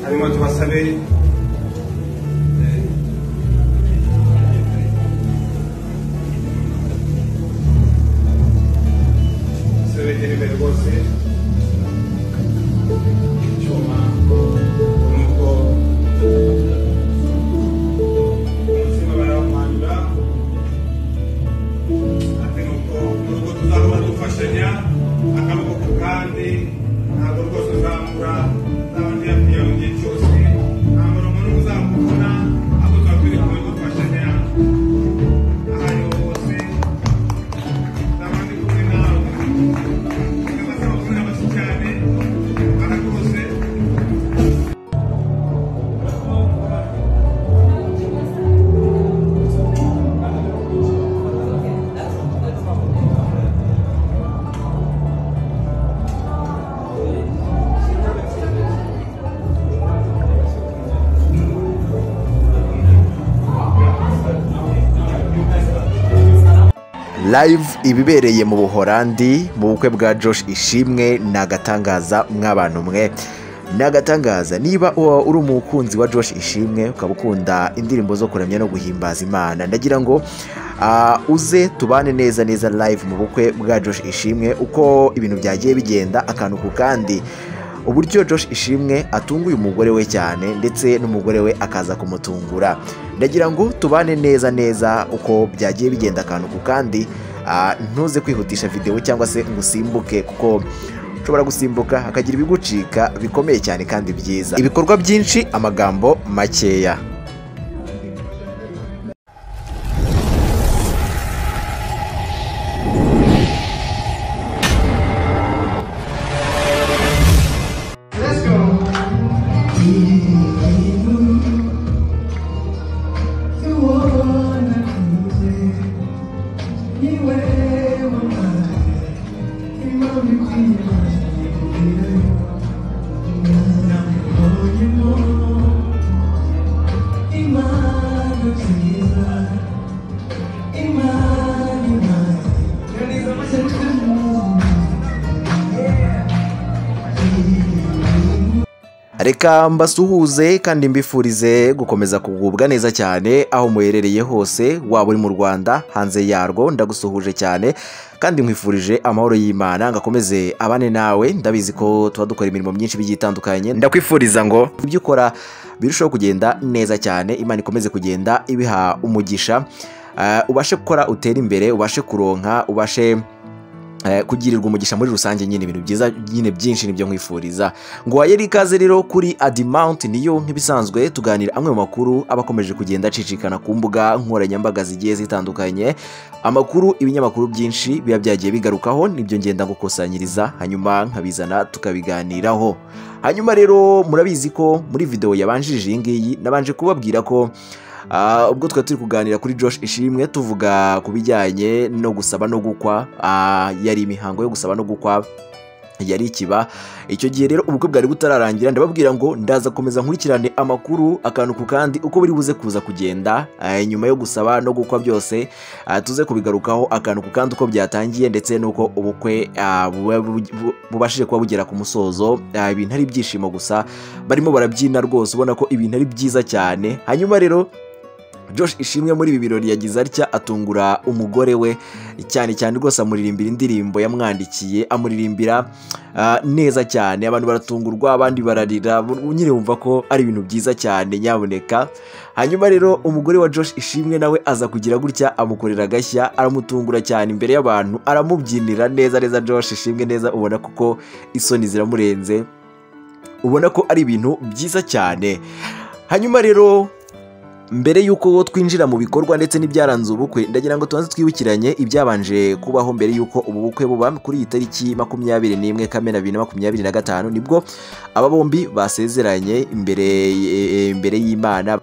harimo tubasabe sebegera imbere rwose icyuma nuko umutima barawumanura ati nuko nuko tuzahora dufashanya akaboko ku kandi ntabwo rwose uzamura n'abandi yapfuye mu gihe cyose nta murongo n'umwe uzamubona ahubwo twakwiriye kumwe dufashanya aho ariho hose n'abandi kumwe nawe tukabasaba kubona bake cyane barakoze live ibibereye mu Buholandi mu bukwe bwa Josh Ishimwe nagatangaza mw'abantu mwe nagatangaza niba uri umukunzi wa Josh Ishimwe ukaba ukunda indirimbo zo kuramya no guhimbaza Imana ndagira ngo uze tubane neza live mu bukwe bwa Josh Ishimwe uko ibintu byagiye bigenda akantu ku kandi uburyo Josh Ishimwe atunguye umugore we cyane ndetse n'umugore we akaza kumutungura ndagira ngo tubane neza uko byagiye bigenda akantu ku kandi ntuze kwihutisha video cyangwa se ngusimbuke kuko ushobora gusimbuka hakagira ibigucika bikomeye cyane kandi byiza ibikorwa byinshi amagambo makeya. Reka mbasuhuze kandi mbifurize gukomeza kugubwa neza cyane aho muherereye hose waba uri mu Rwanda hanze yarwo ndagusuhuje cyane kandi nkwifurije amahoro y'Imana ngakomeze abane nawe ndabizi ko tuba dukora imirimo myinshi bigiye itandukanye ndakwifuriza ngo ibyo ukora birushaho kugenda neza cyane Imana ikomeze kugenda ibiha umugisha ubashe gukora utera imbere ubashe kuronka ubashe kugirirwa umugisha muri rusange nyine ibintu byiza nyine byinshi nibyo nkwifuriza ngo wayeri ikaze rero kuri Adimount niyo nk'ibisanzwe tuganira amwe mu makuru abakomeje kugenda acicikana ku mbuga nkoranyambaga zigiye zitandukanye amakuru ibinyamakuru byinshi biba byagiye bigarukaho nibyo ngenda gukusanyiriza hanyuma nkabizana tukabiganiraho hanyuma rero murabizi ko muri video yabanjirije iyi ngiyi nabanje kubabwira ko ubwo twa turi kuganira kuri Josh Ishimwe tuvuga kubijyanye no gusaba no gukwa yari imihango yo gusaba no gukwa yari ikiba icyo gihe rero ubukwe bwari butararangira ndababwira ngo ndaza komeza nkurikirane amakuru akantu ku kandi uko buri buze kuza kugenda nyuma yo gusaba no gukwa byose tuze kubigarukaho akantu ku kandi uko byatangiye ndetse nuko ubukwe bubashije kuba bugera ku musozo ibintu ari byishimo gusa barimo barabyina rwose ubona ko ibintu ari byiza cyane hanyuma rero Josh Ishimwe muri ibi birori yagize atya atungura umugore we cyane rwose amuririmbira indirimbo yamwandikiye amuririmbira neza cyane abantu baratungurwa abandi bararira nyine wumva ko ari ibintu byiza cyane nyaboneka hanyuma rero umugore wa Josh Ishimwe nawe aza kugira gutya amukorera agashya aramutungura cyane imbere y'abantu aramubyinira neza Josh Ishimwe neza ubona kuko isoni ziramurenze ubona ko ari ibintu byiza cyane hanyuma rero mbere yuko twinjira mu bikorwa ndetse n'ibyaranze ubukwe ndagira ngo tubanze twibukiranye ibyabanje kubaho mbere yuko ubu bukwe buba kuri iyi tariki 21 Kamena 2025 nibwo aba bombi basezeranye imbere y'Imana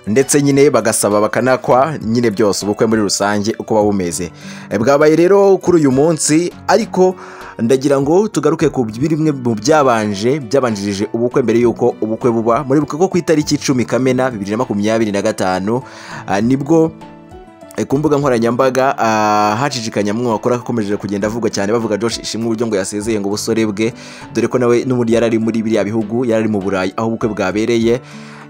ndetse nyine bagasaba bakanakwa nyine byose ubukwe muri rusange uko babumeze bwabaye rero kuri uyu munsi ariko ndagira ngo tugaruke ku bimwe mu byabanjirije ubukwe mbere yuko ubukwe buba muri buko ku itariki 10 Kamena 2025 nibwo ku mbuga nkoranyambaga hacicikanya mu makuru akomeje kugenda avuga cyane bavuga Josh Ishimwe uburyo ngo yasezeye ngo ubusore bwe, dore ko nawe n'ubundi yari ari muri biriya bihugu, yari ari mu Burayi aho ubukwe bwabereye.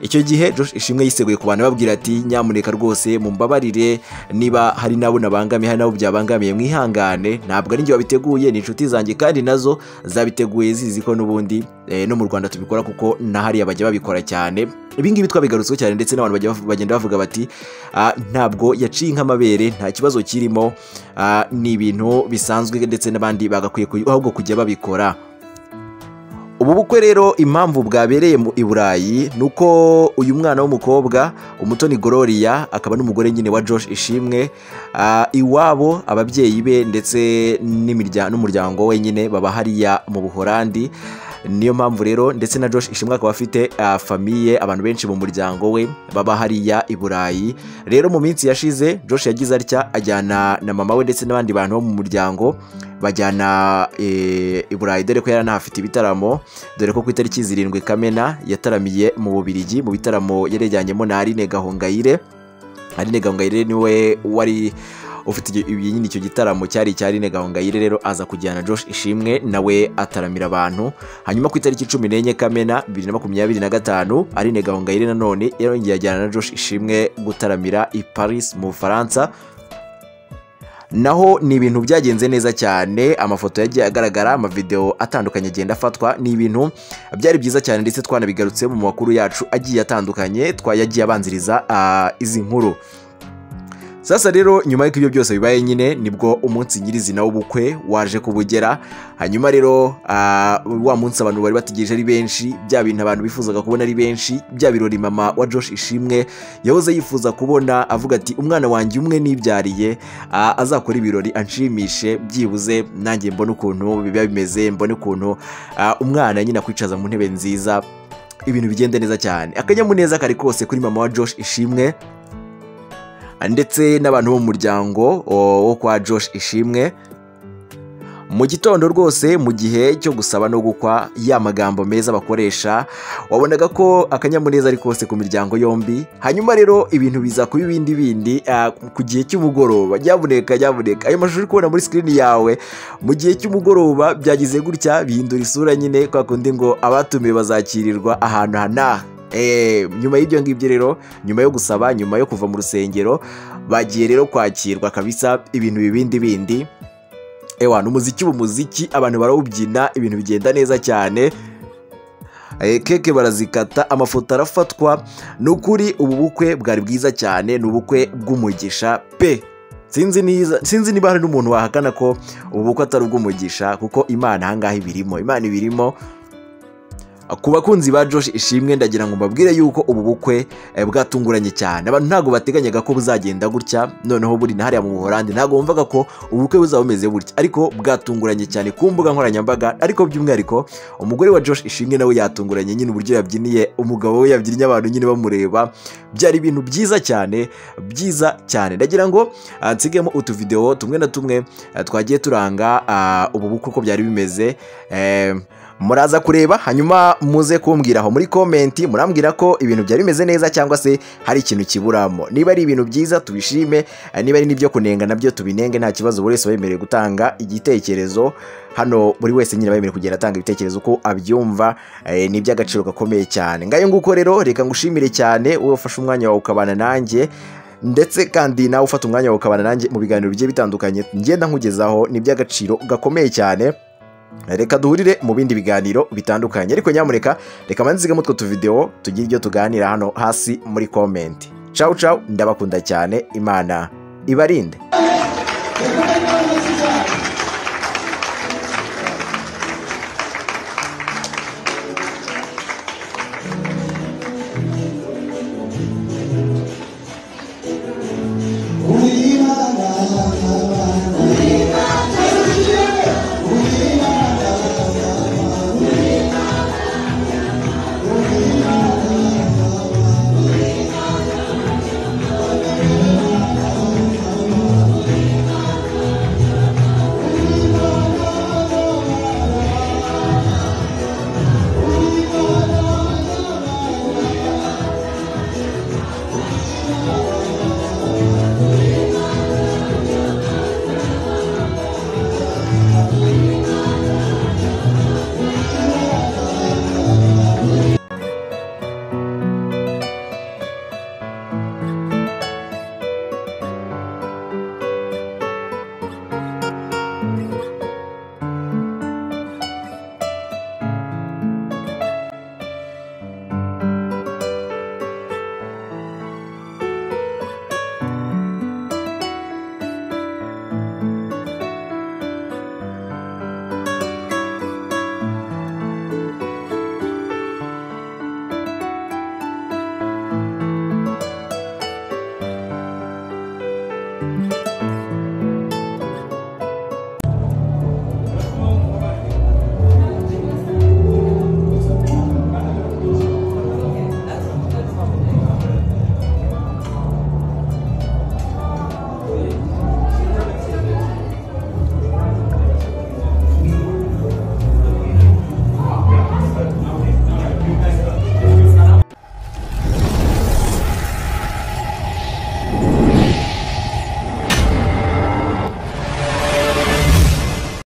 Icyo gihe Josh Ishimwe yiseguye ku bantu babwira ati nyamuneka rwose mumbabarire niba hari nabo nabangamiye, hari nabo byabangamiye, mwihangane, ntabwo ari njye wabiteguye, ni inshuti zanjye kandi nazo zabiteguye zizi ko n'ubundi no mu Rwanda tubikora kuko na hariya bajya babikora cyane. Ibi ngibi twabigarutsweho cyane ndetse n'abantu bagenda bavuga bati ntabwo yaciye nk'amabere, nta kibazo kirimo, ni ibintu bisanzwe ndetse n'abandi bagakwiye ahubwo kujya babikora. Ubu bukwe rero impamvu bwabereye i Burayi nuko uyu mwana w'umukobwa Umutoni Gloria akaba n'umugore nyine wa Josh Ishimwe, iwabo ababyeyi be ndetse n'umuryango we nyine baba hariya mu Buholandi. Niyo mpamvu rero ndetse na Josh Ishimwe akaba afite famiye, abantu benshi mu muryango we baba hariya i Burayi. Rero mu minsi yashize Josh yagize atya ajyana na mama we ndetse n'abandi bantu bo mu muryango bajyana i Burayi, dore ko yaranahafite ibitaramo, dore ko ku itariki 7 Kamena yataramiye mu Bubiligi mu bitaramo yarejyanyemo na Aline Gahongayire. Aline Gahongayire niwe wari ufite nyine icyo gitaramo cyari cya Aline Gahongayire, rero aza kujyana Josh Ishimwe nawe ataramira abantu. Hanyuma ku itariki 14 Kamena 2025 Aline Gahongayire nanone yarongeye ajyana na Josh Ishimwe gutaramira i Paris mu Bufaransa. Naho ni ibintu byagenze neza cyane, amafoto yagiye agaragara, amavideo atandukanye agenda afatwa, ni ibintu byari byiza cyane ndetse twanabigarutse mu makuru yacu agiye atandukanye twayagiye abanziriza izi nkuru. Sasa rero nyuma y'uko ibyo byose bibaye nyine nibwo umunsi nyirizina w'ubukwe waje kubugera. Hanyuma rero wa munsi abantu bari bategereje ari benshi, bya bintu abantu bifuzaga kubona ari benshi, bya birori mama wa Josh Ishimwe yahoze yifuza kubona, avuga ati umwana wanjye umwe nibyariye azakora ibirori anshimishe, byibuze nanjye mbone ukuntu biba bimeze, mbone ukuntu umwana nyine akwicaza mu ntebe nziza, ibintu bigende neza cyane. Akanyamuneza kari kose kuri mama wa Josh Ishimwe ndetse n'abantu bo mu muryango wo kwa Josh Ishimwe. Mu gitondo rwose mu gihe cyo gusaba no gukwa, ya magambo meza bakoresha, wabonaga ko akanyamuneza ari kose ku miryango yombi. Hanyuma rero ibintu biza kuba ibindi ku gihe cy'umugoroba. Nyabuneka ayo mashusho uri kubona muri screen yawe mu gihe cy'umugoroba byagize gutya bihindura isura nyine, kwa kundi ngo abatumiwe bazakirirwa ahantu hanaha. Nyuma y'ibyo ngibyo rero, nyuma yo gusaba, nyuma yo kuva mu rusengero, bagiye rero kwakirwa kabisa ibintu bindi. N'umuziki w'umuziki abantu barawubyina, ibintu bigenda neza cyane, keke barazikata, amafoto arafatwa. Nukuri ubu bukwe bwari bwiza cyane, ni ubukwe bw'umugisha pe. Sinzi niba hari n'umuntu wahakana ko ubu bukwe atari ubw'umugisha, kuko Imana ahangaha ibirimo, Imana ibirimo. Ku bakunzi ba Josh Ishimwe ndagira ngo mbabwire yuko ubu bukwe bwatunguranye cyane. Abantu ntago bateganyaga ko buzagenda gutya, noneho buri na hariya mu Buholandi ntago bumvaga ko ubukwe buzaba bumeze gutya, ariko bwatunguranye cyane ku mbuga nkoranyambaga. Ariko by'umwihariko umugore wa Josh Ishimwe nawe yatunguranye nyine, uburyo yabyiniye umugabo we, yabyinnye abantu nyine bamureba, byari ibintu byiza cyane. Ndagira ngo nsigemo utuvideo tumwe na tumwe twagiye turanga ubu bukwe uko byari bimeze. Muraza kureba hanyuma muze kumbwira aho muri comment, murambwira ko ibintu byari bimeze neza cyangwa se hari ikintu kiburamo. Niba ari ibintu byiza tubishime, niba ari nibyo kunenga nabyo tubinenge, nta kibazo. Buri wese wemerewe gutanga igitekerezo hano, buri wese nyine wemerewe kugenda atanga ibitekerezo uko abyumva, ni iby'agaciro gakomeye cyane. Ngayo nguko rero reka ngushimire cyane wowe ufashe umwanya wawe ukabana nanjye, ndetse kandi nawe ufata umwanya wawe ukabana nanjye mu biganiro bigiye bitandukanye ngenda nkugezaho, ni iby'agaciro gakomeye cyane. Reka duhurire mu bindi biganiro bitandukanye, ariko nyamuneka reka manzigamo utwo tuvideo tugire ibyo tuganira hano hasi muri comment. Ciao ciao, ndabakunda cyane, Imana ibarinde. cyane.